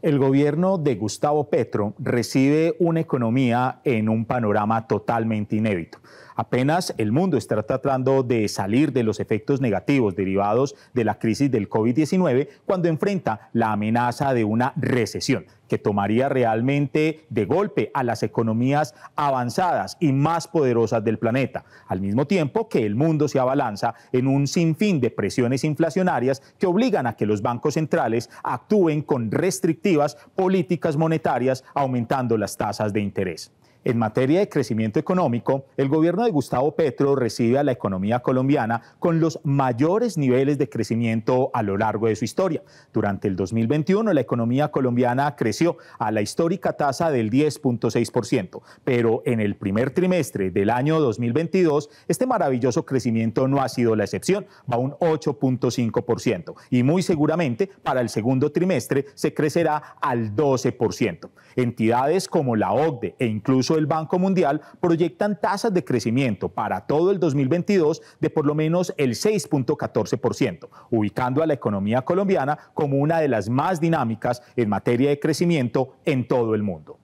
El gobierno de Gustavo Petro recibe una economía en un panorama totalmente inédito. Apenas el mundo está tratando de salir de los efectos negativos derivados de la crisis del COVID-19 cuando enfrenta la amenaza de una recesión que tomaría realmente de golpe a las economías avanzadas y más poderosas del planeta, al mismo tiempo que el mundo se abalanza en un sinfín de presiones inflacionarias que obligan a que los bancos centrales actúen con restrictivas políticas monetarias, aumentando las tasas de interés. En materia de crecimiento económico, el gobierno de Gustavo Petro recibe a la economía colombiana con los mayores niveles de crecimiento a lo largo de su historia. Durante el 2021, la economía colombiana creció a la histórica tasa del 10.6%, pero en el primer trimestre del año 2022, este maravilloso crecimiento no ha sido la excepción, va a un 8.5%, y muy seguramente para el segundo trimestre se crecerá al 12%. Entidades como la OCDE e incluso el Banco Mundial proyectan tasas de crecimiento para todo el 2022 de por lo menos el 6.14%, ubicando a la economía colombiana como una de las más dinámicas en materia de crecimiento en todo el mundo.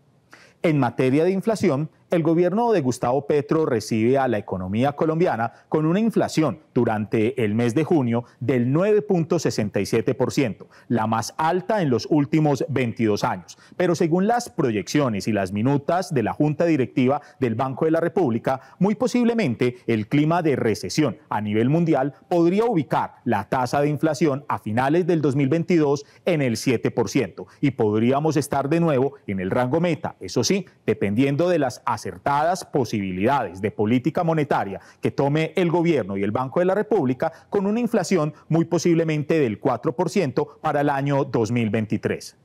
En materia de inflación, el gobierno de Gustavo Petro recibe a la economía colombiana con una inflación durante el mes de junio del 9.67%, la más alta en los últimos 22 años. Pero según las proyecciones y las minutas de la Junta Directiva del Banco de la República, muy posiblemente el clima de recesión a nivel mundial podría ubicar la tasa de inflación a finales del 2022 en el 7% y podríamos estar de nuevo en el rango meta, eso sí, dependiendo de las acertadas posibilidades de política monetaria que tome el gobierno y el Banco de la República, con una inflación muy posiblemente del 4% para el año 2023.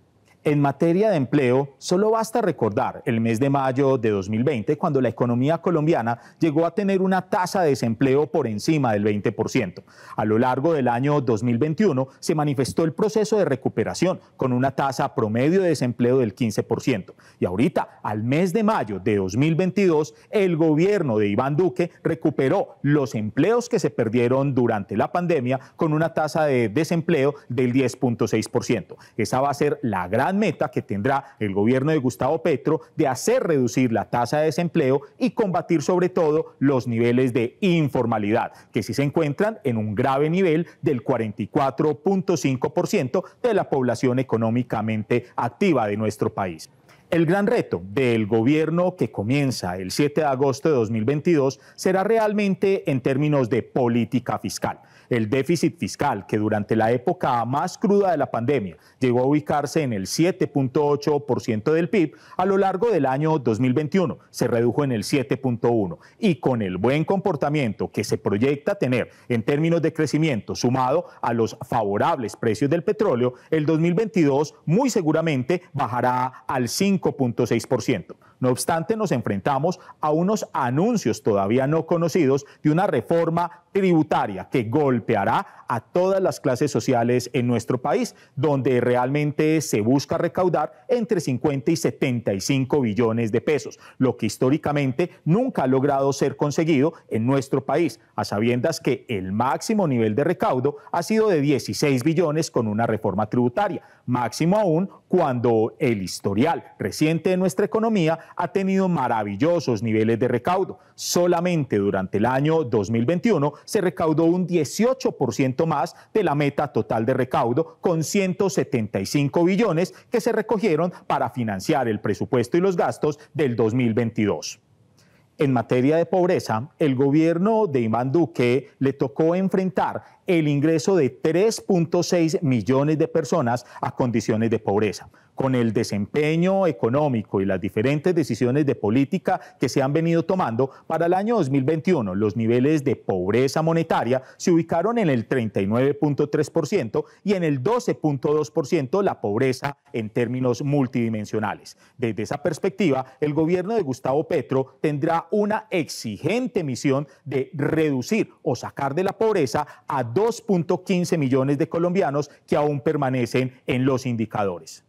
En materia de empleo, solo basta recordar el mes de mayo de 2020, cuando la economía colombiana llegó a tener una tasa de desempleo por encima del 20%. A lo largo del año 2021 se manifestó el proceso de recuperación con una tasa promedio de desempleo del 15%. Y ahorita, al mes de mayo de 2022, el gobierno de Iván Duque recuperó los empleos que se perdieron durante la pandemia con una tasa de desempleo del 10.6%. Esa va a ser la gran meta que tendrá el gobierno de Gustavo Petro de hacer reducir la tasa de desempleo y combatir sobre todo los niveles de informalidad, que sí se encuentran en un grave nivel del 44.5% de la población económicamente activa de nuestro país. El gran reto del gobierno que comienza el 7 de agosto de 2022 será realmente en términos de política fiscal. El déficit fiscal, que durante la época más cruda de la pandemia llegó a ubicarse en el 7.8% del PIB, a lo largo del año 2021 se redujo en el 7.1%. Y con el buen comportamiento que se proyecta tener en términos de crecimiento sumado a los favorables precios del petróleo, el 2022 muy seguramente bajará al 5.6%. No obstante, nos enfrentamos a unos anuncios todavía no conocidos de una reforma tributaria que golpeará a todas las clases sociales en nuestro país, donde realmente se busca recaudar entre 50 y 75 billones de pesos, lo que históricamente nunca ha logrado ser conseguido en nuestro país, a sabiendas que el máximo nivel de recaudo ha sido de 16 billones con una reforma tributaria, máximo aún cuando el historial reciente de nuestra economía ha tenido maravillosos niveles de recaudo. Solamente durante el año 2021 se recaudó un 18% más de la meta total de recaudo, con 175 billones que se recogieron para financiar el presupuesto y los gastos del 2022. En materia de pobreza, el gobierno de Iván Duque le tocó enfrentar el ingreso de 3.6 millones de personas a condiciones de pobreza. Con el desempeño económico y las diferentes decisiones de política que se han venido tomando, para el año 2021 los niveles de pobreza monetaria se ubicaron en el 39.3% y en el 12.2% la pobreza en términos multidimensionales. Desde esa perspectiva, el gobierno de Gustavo Petro tendrá una exigente misión de reducir o sacar de la pobreza a 2.15 millones de colombianos que aún permanecen en los indicadores.